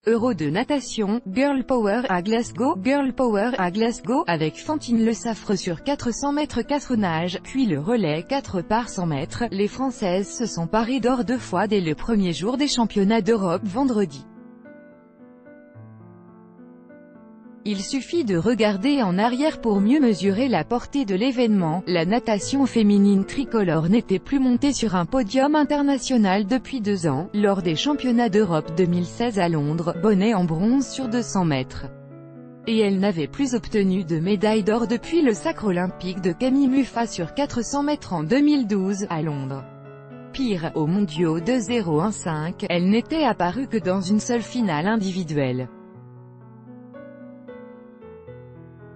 Euro de natation, Girl Power à Glasgow, Girl Power à Glasgow, avec Fantine Le Saffre sur 400 mètres 4 nages, puis le relais 4 par 100 mètres, les Françaises se sont parées d'or 2 fois dès le premier jour des championnats d'Europe vendredi. Il suffit de regarder en arrière pour mieux mesurer la portée de l'événement. La natation féminine tricolore n'était plus montée sur un podium international depuis 2 ans, lors des championnats d'Europe 2016 à Londres, Bonnet en bronze sur 200 mètres. Et elle n'avait plus obtenu de médaille d'or depuis le sacre olympique de Camille Muffat sur 400 mètres en 2012, à Londres. Pire, aux mondiaux 2015, elle n'était apparue que dans une seule finale individuelle.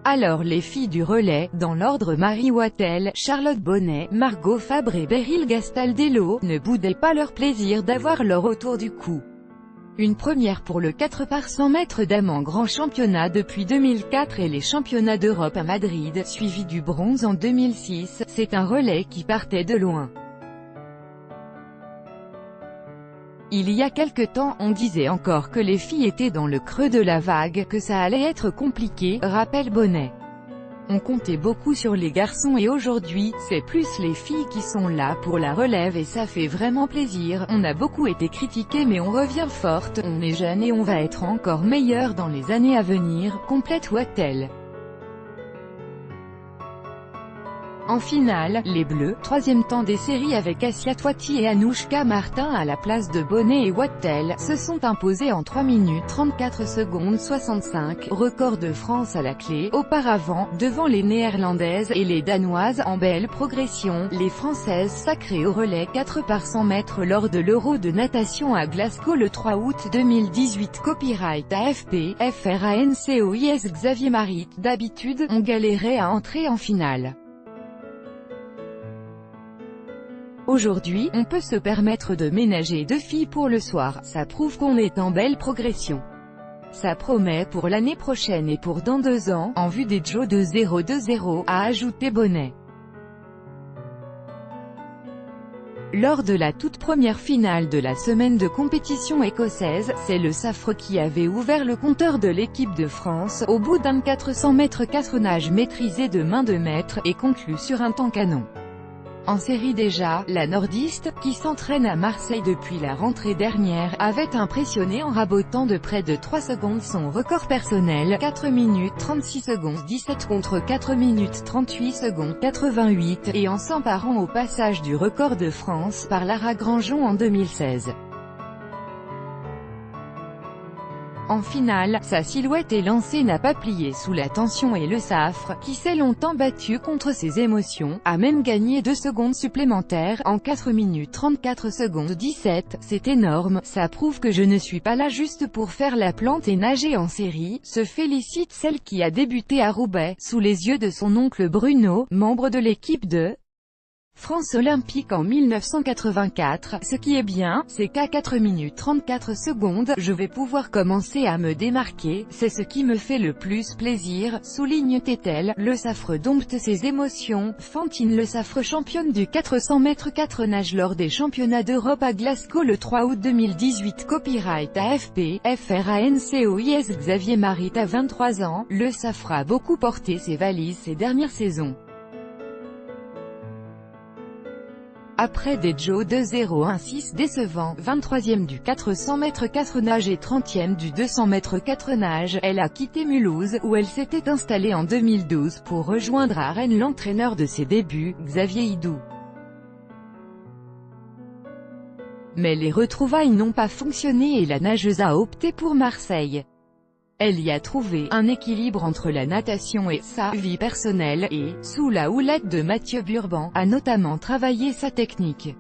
Alors les filles du relais, dans l'ordre Marie Wattel, Charlotte Bonnet, Margot Fabre et Beryl Gastaldello, ne boudaient pas leur plaisir d'avoir l'or autour du cou. Une première pour le 4 par 100 mètres dames en grand championnat depuis 2004 et les championnats d'Europe à Madrid, suivi du bronze en 2006, c'est un relais qui partait de loin. Il y a quelque temps, on disait encore que les filles étaient dans le creux de la vague, que ça allait être compliqué, rappelle Bonnet. On comptait beaucoup sur les garçons et aujourd'hui, c'est plus les filles qui sont là pour la relève et ça fait vraiment plaisir. On a beaucoup été critiqués mais on revient forte, on est jeune et on va être encore meilleur dans les années à venir, complète Wattel. En finale, les Bleus, troisième temps des séries avec Assia Toiti et Anouchka Martin à la place de Bonnet et Wattel, se sont imposés en 3 minutes 34 secondes 65, record de France à la clé. Auparavant, devant les Néerlandaises et les Danoises, en belle progression, les Françaises sacrées au relais 4 par 100 mètres lors de l'Euro de natation à Glasgow le 3 août 2018. Copyright AFP, FRANCOIS. Xavier Marit. D'habitude, on galérait à entrer en finale. Aujourd'hui, on peut se permettre de ménager 2 filles pour le soir, ça prouve qu'on est en belle progression. Ça promet pour l'année prochaine et pour dans 2 ans, en vue des JO 2020, a ajouté Bonnet. Lors de la toute première finale de la semaine de compétition écossaise, c'est Le Saffre qui avait ouvert le compteur de l'équipe de France, au bout d'un 400 mètres 4 nages maîtrisé de main de maître, et conclu sur un temps canon. En série déjà, la nordiste, qui s'entraîne à Marseille depuis la rentrée dernière, avait impressionné en rabotant de près de 3 secondes son record personnel, 4 minutes 36 secondes 17 contre 4 minutes 38 secondes 88, et en s'emparant au passage du record de France par Lara Grandjean en 2016. En finale, sa silhouette élancée n'a pas plié sous la tension et Le Saffre, qui s'est longtemps battu contre ses émotions, a même gagné 2 secondes supplémentaires, en 4 minutes 34 secondes 17, c'est énorme, ça prouve que je ne suis pas là juste pour faire la plante et nager en série, se félicite celle qui a débuté à Roubaix, sous les yeux de son oncle Bruno, membre de l'équipe de France olympique en 1984, ce qui est bien, c'est qu'à 4 minutes 34 secondes, je vais pouvoir commencer à me démarquer, c'est ce qui me fait le plus plaisir, souligne-t-elle. Le Saffre dompte ses émotions. Fantine Le Saffre, championne du 400 mètres 4 nages lors des championnats d'Europe à Glasgow le 3 août 2018. Copyright AFP, FRANCOIS. Xavier Marit. À 23 ans, Le Saffre a beaucoup porté ses valises ces dernières saisons. Après des JO 2016 décevants, 23e du 400 mètres 4 nages et 30e du 200 mètres 4 nages, elle a quitté Mulhouse, où elle s'était installée en 2012, pour rejoindre à Rennes l'entraîneur de ses débuts, Xavier Hidou. Mais les retrouvailles n'ont pas fonctionné et la nageuse a opté pour Marseille. Elle y a trouvé un équilibre entre la natation et sa vie personnelle et, sous la houlette de Mathieu Burban, a notamment travaillé sa technique.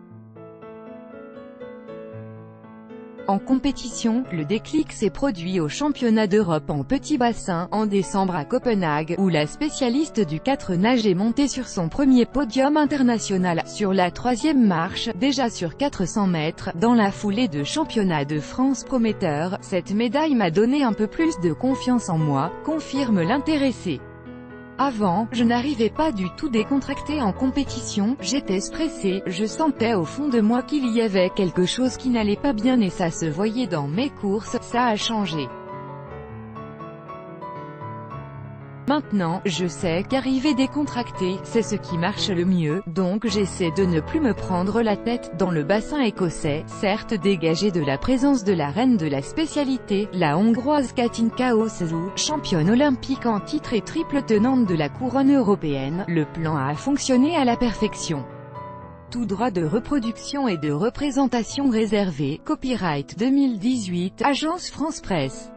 En compétition, le déclic s'est produit au championnat d'Europe en petit bassin, en décembre à Copenhague, où la spécialiste du 4 nage est montée sur son premier podium international, sur la 3e marche, déjà sur 400 mètres, dans la foulée de championnat de France prometteur. Cette médaille m'a donné un peu plus de confiance en moi, confirme l'intéressée. Avant, je n'arrivais pas du tout décontracté en compétition, j'étais stressé, je sentais au fond de moi qu'il y avait quelque chose qui n'allait pas bien et ça se voyait dans mes courses, ça a changé. Maintenant, je sais qu'arriver décontracté, c'est ce qui marche le mieux, donc j'essaie de ne plus me prendre la tête. Dans le bassin écossais, certes dégagé de la présence de la reine de la spécialité, la Hongroise Katinka Hosszú, championne olympique en titre et triple tenante de la couronne européenne, le plan a fonctionné à la perfection. Tout droit de reproduction et de représentation réservé, copyright 2018, Agence France Presse.